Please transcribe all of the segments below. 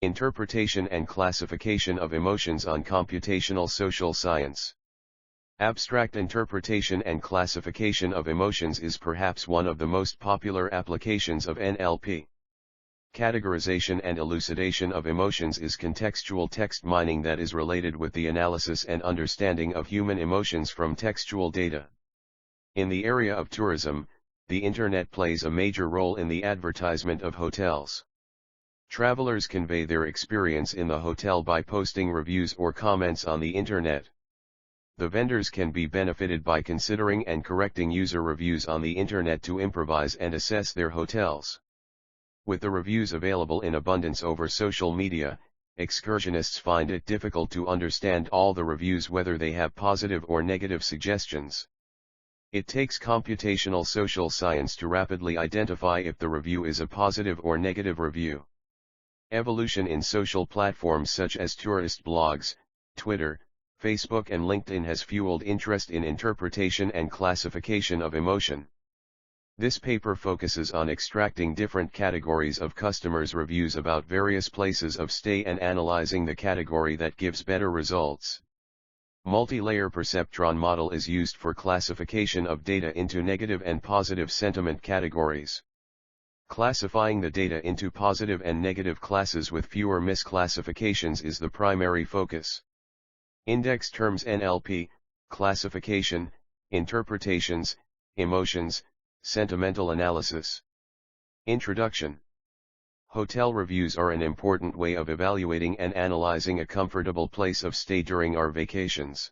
Interpretation and Classification of Emotions on Computational Social Science. Abstract interpretation and classification of emotions is perhaps one of the most popular applications of NLP. Categorization and elucidation of emotions is contextual text mining that is related with the analysis and understanding of human emotions from textual data. In the area of tourism, the Internet plays a major role in the advertisement of hotels. Travelers convey their experience in the hotel by posting reviews or comments on the Internet. The vendors can be benefited by considering and correcting user reviews on the Internet to improvise and assess their hotels. With the reviews available in abundance over social media, excursionists find it difficult to understand all the reviews, whether they have positive or negative suggestions. It takes computational social science to rapidly identify if the review is a positive or negative review. Evolution in social platforms such as tourist blogs, Twitter, Facebook and LinkedIn has fueled interest in interpretation and classification of emotion. This paper focuses on extracting different categories of customers' reviews about various places of stay and analyzing the category that gives better results. Multi-layer Perceptron model is used for classification of data into negative and positive sentiment categories. Classifying the data into positive and negative classes with fewer misclassifications is the primary focus. Index terms NLP, classification, interpretations, emotions, sentimental analysis. Introduction. Hotel reviews are an important way of evaluating and analyzing a comfortable place of stay during our vacations.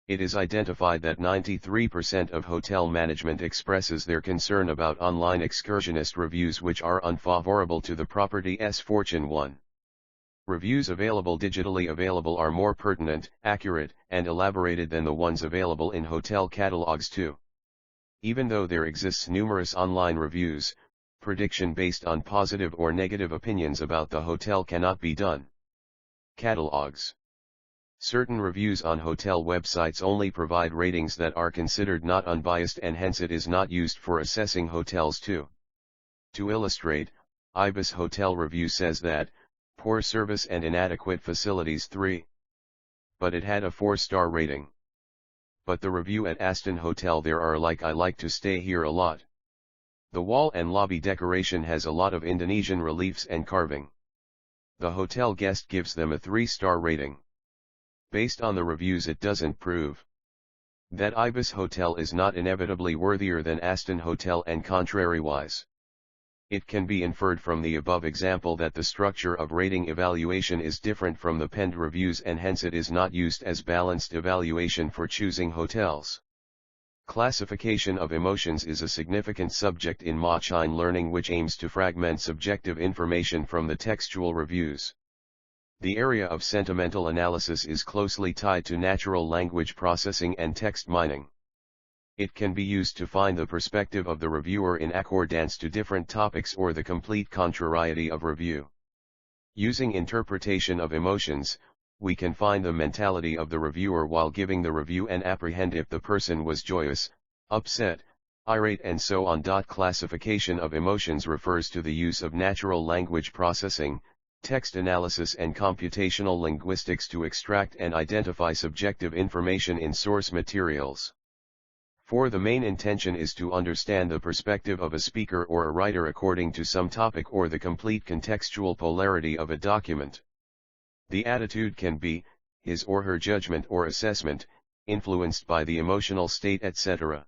It is identified that 93% of hotel management expresses their concern about online excursionist reviews which are unfavorable to the property's fortune. 1. Reviews digitally available are more pertinent, accurate, and elaborated than the ones available in hotel catalogs. 2. Even though there exists numerous online reviews, prediction based on positive or negative opinions about the hotel cannot be done. Catalogs. Certain reviews on hotel websites only provide ratings that are considered not unbiased, and hence it is not used for assessing hotels. 2. To illustrate, Ibis Hotel Review says that, poor service and inadequate facilities. 3. But it had a 4-star rating. But the review at Aston Hotel, there are I like to stay here a lot. The wall and lobby decoration has a lot of Indonesian reliefs and carving. The hotel guest gives them a 3-star rating. Based on the reviews, it doesn't prove that Ibis Hotel is not inevitably worthier than Aston Hotel and contrariwise. It can be inferred from the above example that the structure of rating evaluation is different from the penned reviews, and hence it is not used as balanced evaluation for choosing hotels. Classification of emotions is a significant subject in machine learning which aims to fragment subjective information from the textual reviews. The area of sentimental analysis is closely tied to natural language processing and text mining. It can be used to find the perspective of the reviewer in accordance to different topics or the complete contrariety of review. Using interpretation of emotions, we can find the mentality of the reviewer while giving the review and apprehend if the person was joyous, upset, irate and so on. Classification of emotions refers to the use of natural language processing, text analysis and computational linguistics to extract and identify subjective information in source materials. For the main intention is to understand the perspective of a speaker or a writer according to some topic or the complete contextual polarity of a document. The attitude can be, his or her judgment or assessment, influenced by the emotional state, etc.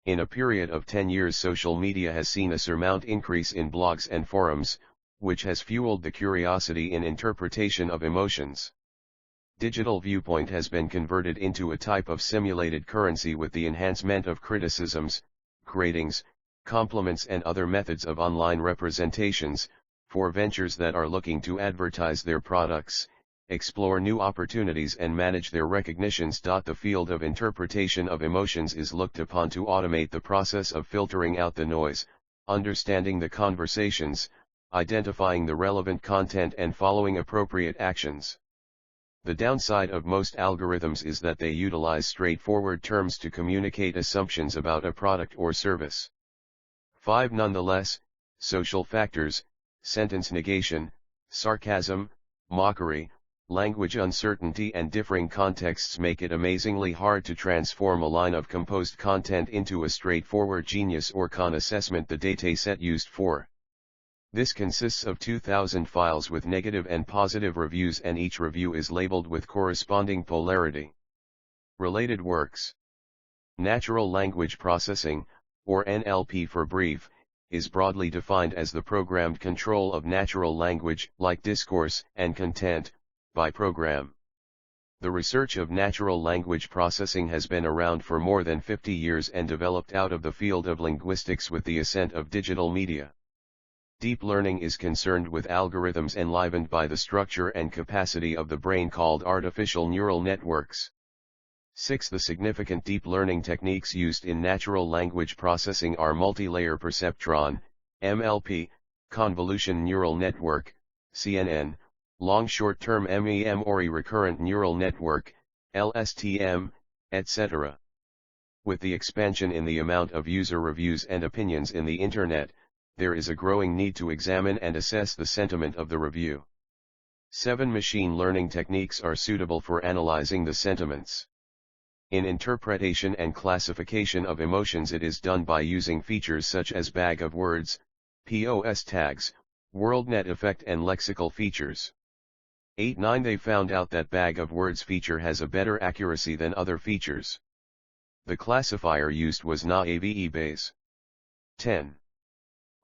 In a period of 10 years, social media has seen a surmount increase in blogs and forums, which has fueled the curiosity in interpretation of emotions. Digital viewpoint has been converted into a type of simulated currency with the enhancement of criticisms, gradings, compliments and other methods of online representations, for ventures that are looking to advertise their products, explore new opportunities and manage their recognitions. The field of interpretation of emotions is looked upon to automate the process of filtering out the noise, understanding the conversations, identifying the relevant content and following appropriate actions. The downside of most algorithms is that they utilize straightforward terms to communicate assumptions about a product or service. 5. Nonetheless, social factors, sentence negation, Sarcasm, mockery, language uncertainty and differing contexts make it amazingly hard to transform a line of composed content into a straightforward genius or con assessment the dataset used for. This consists of 2,000 files with negative and positive reviews, and each review is labeled with corresponding polarity. Related works. Natural language processing, or NLP for brief, is broadly defined as the programmed control of natural language, like discourse and content, by program. The research of natural language processing has been around for more than 50 years and developed out of the field of linguistics with the ascent of digital media. Deep learning is concerned with algorithms enlivened by the structure and capacity of the brain called artificial neural networks. 6. The significant deep learning techniques used in natural language processing are multi-layer perceptron, MLP, convolution neural network, CNN, long short-term MEM or recurrent neural network, LSTM, etc. With the expansion in the amount of user reviews and opinions in the Internet, there is a growing need to examine and assess the sentiment of the review. 7. Machine learning techniques are suitable for analyzing the sentiments. In interpretation and classification of emotions, it is done by using features such as bag of words, POS tags, WorldNet effect and lexical features. 8-9 They found out that bag of words feature has a better accuracy than other features. The classifier used was NAAVE base. 10.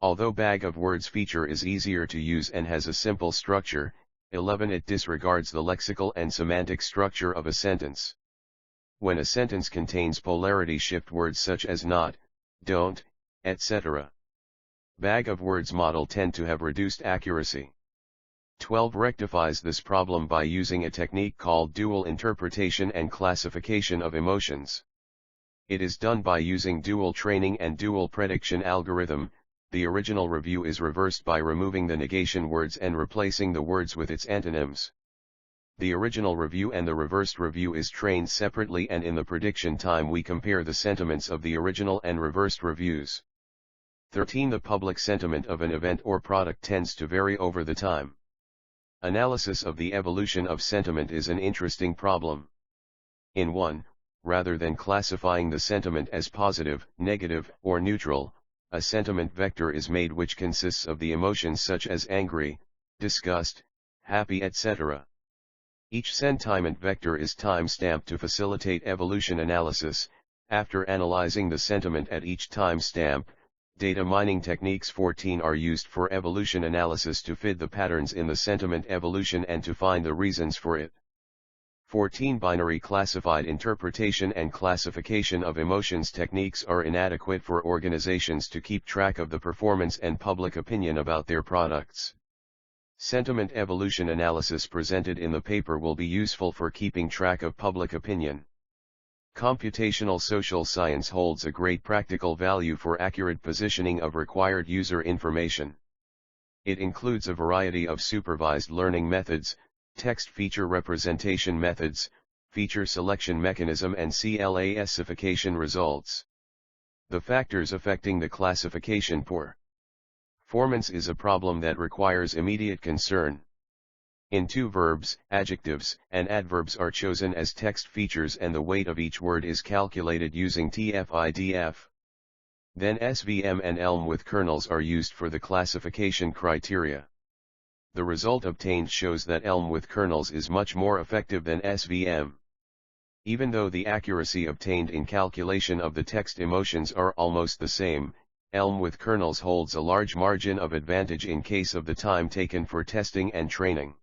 Although bag of words feature is easier to use and has a simple structure, 11 It disregards the lexical and semantic structure of a sentence. When a sentence contains polarity shift words such as not, don't, etc., bag of words model tend to have reduced accuracy. 12 Rectifies this problem by using a technique called dual interpretation and classification of emotions. It is done by using dual training and dual prediction algorithm. The original review is reversed by removing the negation words and replacing the words with its antonyms. The original review and the reversed review is trained separately, and in the prediction time we compare the sentiments of the original and reversed reviews. 13 The public sentiment of an event or product tends to vary over the time. Analysis of the evolution of sentiment is an interesting problem. In 1, rather than classifying the sentiment as positive, negative, or neutral, a sentiment vector is made which consists of the emotions such as angry, disgust, happy, etc. Each sentiment vector is time-stamped to facilitate evolution analysis. After analyzing the sentiment at each timestamp, data mining techniques 14 are used for evolution analysis to fit the patterns in the sentiment evolution and to find the reasons for it. 14 Binary classified interpretation and classification of emotions techniques are inadequate for organizations to keep track of the performance and public opinion about their products. Sentiment evolution analysis presented in the paper will be useful for keeping track of public opinion. Computational social science holds a great practical value for accurate positioning of required user information. It includes a variety of supervised learning methods, text feature representation methods, feature selection mechanism and classification results. The factors affecting the classification performance is a problem that requires immediate concern. In 2 verbs, adjectives, and adverbs are chosen as text features and the weight of each word is calculated using TF-IDF. Then SVM and ELM with kernels are used for the classification criteria. The result obtained shows that ELM with kernels is much more effective than SVM. Even though the accuracy obtained in calculation of the text emotions are almost the same, ELM with kernels holds a large margin of advantage in case of the time taken for testing and training.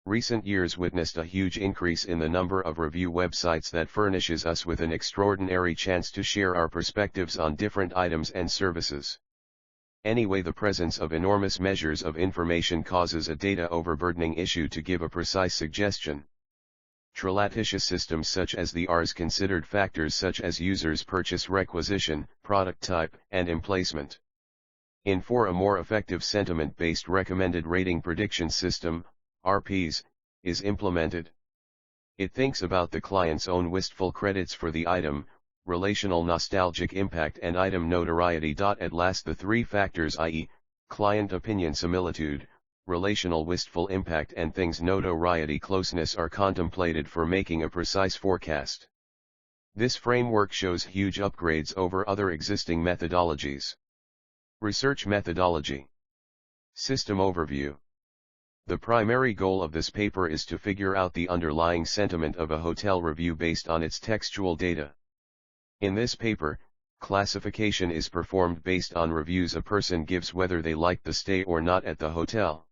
Recent years witnessed a huge increase in the number of review websites that furnishes us with an extraordinary chance to share our perspectives on different items and services. Anyway, the presence of enormous measures of information causes a data overburdening issue to give a precise suggestion. Trelatious systems such as the Rs considered factors such as users' purchase requisition, product type, and emplacement. In 4, a more effective sentiment-based recommended rating prediction system, RPs, is implemented. It thinks about the client's own wistful credits for the item, relational nostalgic impact and item notoriety. At last the 3 factors, i.e., client opinion similitude, relational wistful impact and things notoriety closeness are contemplated for making a precise forecast. This framework shows huge upgrades over other existing methodologies. Research methodology. System overview. The primary goal of this paper is to figure out the underlying sentiment of a hotel review based on its textual data. In this paper, classification is performed based on reviews a person gives whether they like the stay or not at the hotel.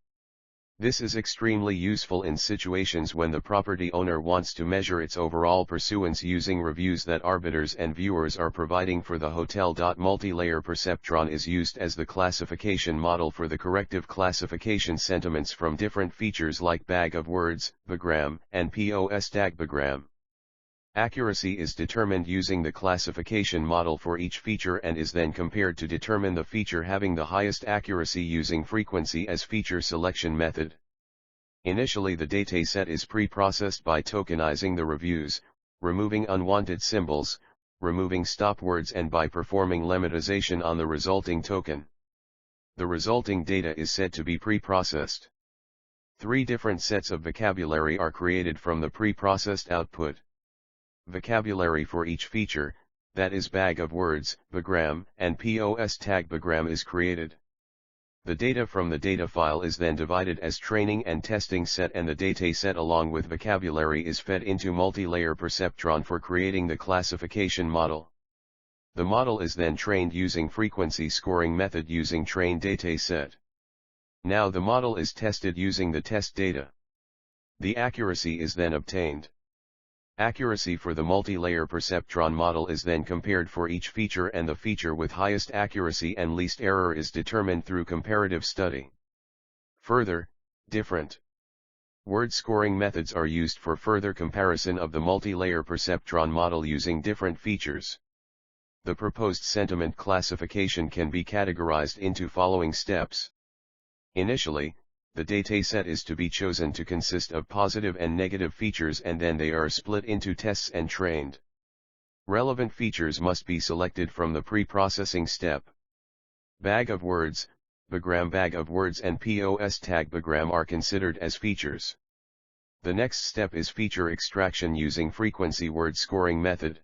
This is extremely useful in situations when the property owner wants to measure its overall pursuance using reviews that arbiters and viewers are providing for the hotel. Multi-layer perceptron is used as the classification model for the corrective classification sentiments from different features like bag of words, bagram, and POS tag bagram. Accuracy is determined using the classification model for each feature and is then compared to determine the feature having the highest accuracy using frequency as feature selection method. Initially the dataset is pre-processed by tokenizing the reviews, removing unwanted symbols, removing stop words and by performing lemmatization on the resulting token. The resulting data is said to be pre-processed. 3 different sets of vocabulary are created from the pre-processed output. Vocabulary for each feature, that is bag of words, bagram, and POS tag bagram is created. The data from the data file is then divided as training and testing set and the dataset along with vocabulary is fed into multi-layer perceptron for creating the classification model. The model is then trained using frequency scoring method using trained dataset. Now the model is tested using the test data. The accuracy is then obtained. Accuracy for the multi-layer perceptron model is then compared for each feature and the feature with highest accuracy and least error is determined through comparative study. Further, different word scoring methods are used for further comparison of the multi-layer perceptron model using different features. The proposed sentiment classification can be categorized into following steps. Initially, the dataset is to be chosen to consist of positive and negative features and then they are split into tests and trained. Relevant features must be selected from the pre-processing step. Bag of words, bagram bag of words and POS tag bagram are considered as features. The next step is feature extraction using frequency word scoring method.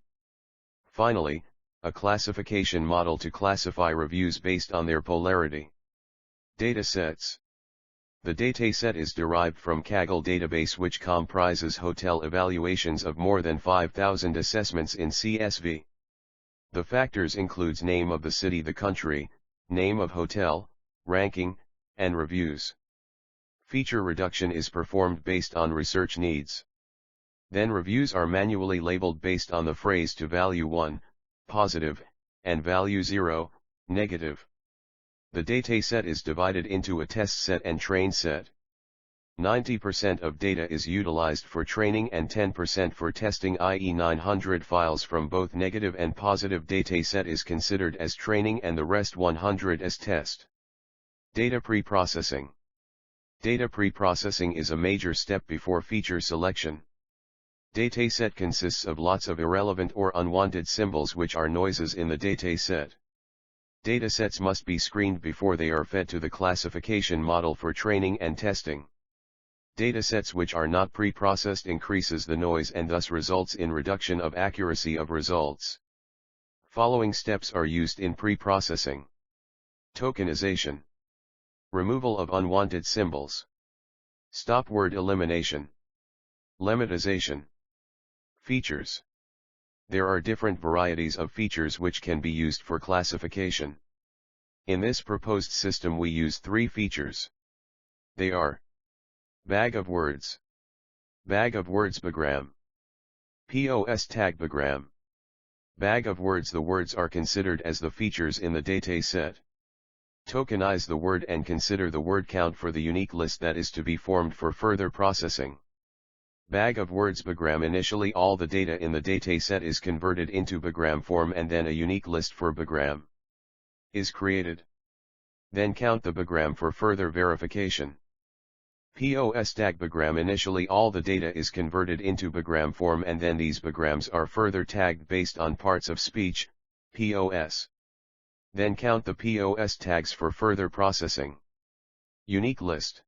Finally, a classification model to classify reviews based on their polarity. Datasets. The dataset is derived from Kaggle database which comprises hotel evaluations of more than 5,000 assessments in CSV. The factors includes name of the city, the country, name of hotel, ranking, and reviews. Feature reduction is performed based on research needs. Then reviews are manually labeled based on the phrase to value 1, positive, and value 0, negative. The dataset is divided into a test set and train set. 90% of data is utilized for training and 10% for testing, i.e. 900 files from both negative and positive dataset is considered as training and the rest 100 as test. Data pre-processing. Data pre-processing is a major step before feature selection. Dataset consists of lots of irrelevant or unwanted symbols which are noises in the dataset. Datasets must be screened before they are fed to the classification model for training and testing. Datasets which are not pre-processed increases the noise and thus results in reduction of accuracy of results. Following steps are used in pre-processing. Tokenization. Removal of unwanted symbols. Stop word elimination. Lemmatization. Features. There are different varieties of features which can be used for classification. In this proposed system we use 3 features. They are: bag of words, bag of words bagram, POS tag bagram. Bag of words, the words are considered as the features in the dataset. Tokenize the word and consider the word count for the unique list that is to be formed for further processing. Bag of words bagram. Initially all the data in the dataset is converted into bagram form and then a unique list for bagram is created. Then count the bagram for further verification. POS tag bagram. Initially all the data is converted into bagram form and then these bagrams are further tagged based on parts of speech, POS. Then count the POS tags for further processing. Unique list.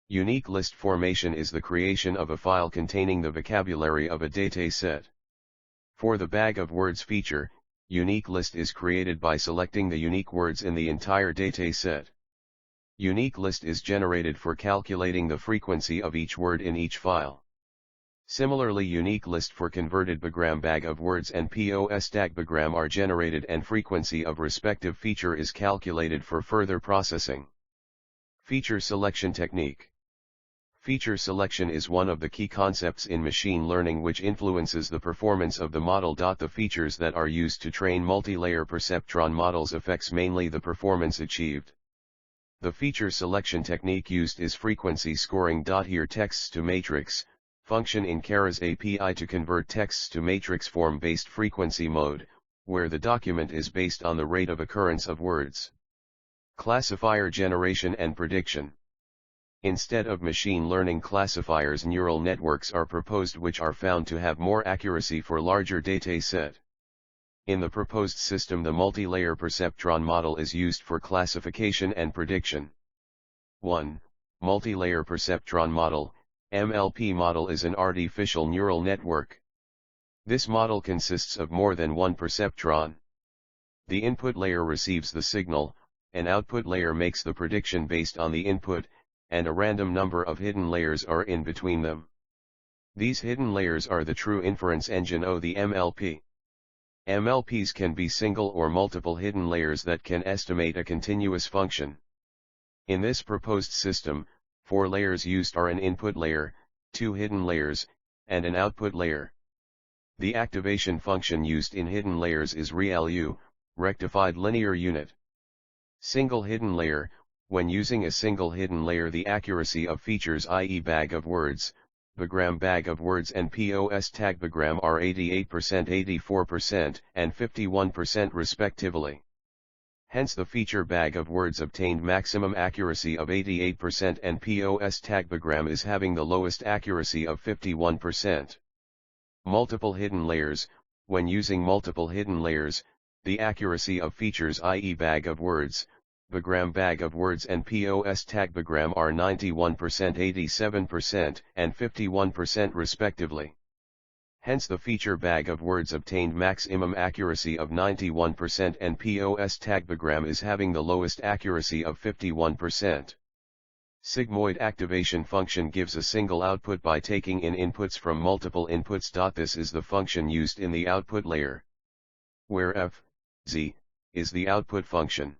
Unique list formation is the creation of a file containing the vocabulary of a dataset. For the bag of words feature, unique list is created by selecting the unique words in the entire dataset. Unique list is generated for calculating the frequency of each word in each file. Similarly, unique list for converted bagram bag of words and POS tag bagram are generated and frequency of respective feature is calculated for further processing. Feature selection technique. Feature selection is one of the key concepts in machine learning which influences the performance of the model. The features that are used to train multi-layer perceptron models affects mainly the performance achieved. The feature selection technique used is frequency scoring. Here texts to matrix, function in Keras API to convert texts to matrix form based frequency mode, where the document is based on the rate of occurrence of words. Classifier generation and prediction. Instead of machine learning classifiers, neural networks are proposed which are found to have more accuracy for larger dataset. In the proposed system, the multi-layer perceptron model is used for classification and prediction. 1. Multi-layer perceptron model, MLP model is an artificial neural network. This model consists of more than one perceptron. The input layer receives the signal, an output layer makes the prediction based on the input, and a random number of hidden layers are in between them. These hidden layers are the true inference engine of the MLP. MLPs can be single or multiple hidden layers that can estimate a continuous function. In this proposed system, 4 layers used are an input layer, 2 hidden layers, and an output layer. The activation function used in hidden layers is ReLU, rectified linear unit. Single hidden layer. When using a single hidden layer, the accuracy of features, i.e. bag of words, bagram bag of words and POS tag bagram are 88%, 84%, and 51% respectively. Hence the feature bag of words obtained maximum accuracy of 88% and POS tag bagram is having the lowest accuracy of 51%. Multiple hidden layers. When using multiple hidden layers, the accuracy of features, i.e. bag of words, bagram bag of words and POS tag bagram are 91%, 87%, and 51% respectively. Hence the feature bag of words obtained maximum accuracy of 91% and POS tag bagram is having the lowest accuracy of 51%. Sigmoid activation function gives a single output by taking in inputs from multiple inputs. This is the function used in the output layer, where f, z, is the output function.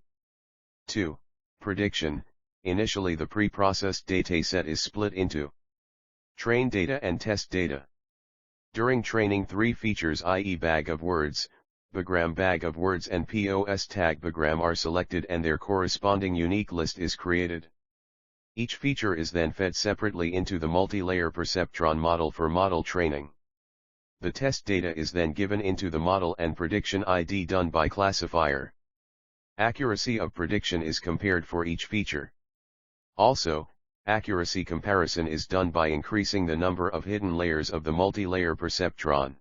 2. Prediction. Initially the pre-processed dataset is split into train data and test data. During training, 3 features, i.e. bag of words, bagram bag of words and POS tag bagram are selected and their corresponding unique list is created. Each feature is then fed separately into the multi-layer perceptron model for model training. The test data is then given into the model and prediction ID done by classifier. Accuracy of prediction is compared for each feature. Also, accuracy comparison is done by increasing the number of hidden layers of the multi-layer perceptron.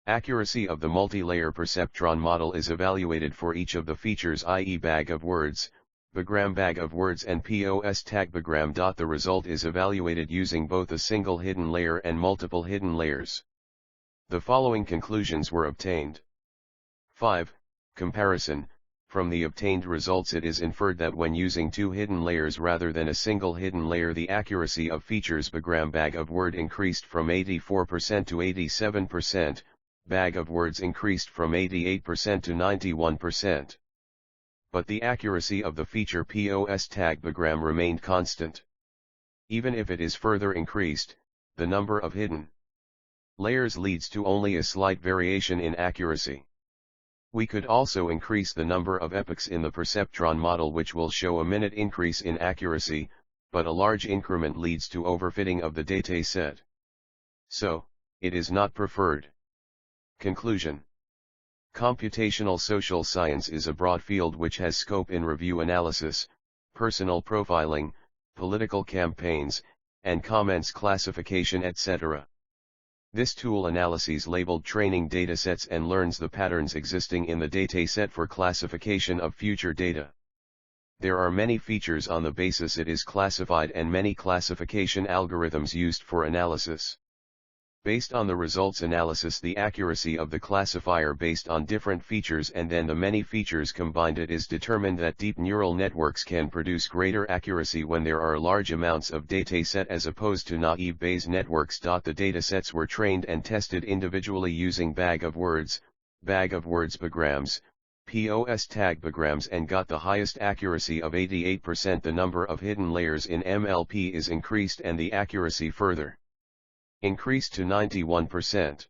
Accuracy of the multi-layer perceptron model is evaluated for each of the features, i.e. bag of words, bagram bag of words and POS tag bagram. The result is evaluated using both a single hidden layer and multiple hidden layers. The following conclusions were obtained. 5. Comparison. From the obtained results it is inferred that when using 2 hidden layers rather than a single hidden layer, the accuracy of features bagram bag of word increased from 84% to 87%, bag of words increased from 88% to 91%. But the accuracy of the feature POS tag bagram remained constant. Even if it is further increased, the number of hidden layers leads to only a slight variation in accuracy. We could also increase the number of epochs in the perceptron model, which will show a minute increase in accuracy, but a large increment leads to overfitting of the dataset. So, it is not preferred. Conclusion. Computational social science is a broad field which has scope in review analysis, personal profiling, political campaigns, and comments classification, etc. This tool analyses labeled training datasets and learns the patterns existing in the dataset for classification of future data. There are many features on the basis it is classified and many classification algorithms used for analysis. Based on the results analysis, the accuracy of the classifier based on different features and then the many features combined, it is determined that deep neural networks can produce greater accuracy when there are large amounts of dataset as opposed to naive Bayes networks. The datasets were trained and tested individually using bag of words bigrams, POS tag bigrams, and got the highest accuracy of 88%. The number of hidden layers in MLP is increased and the accuracy further increased to 91%.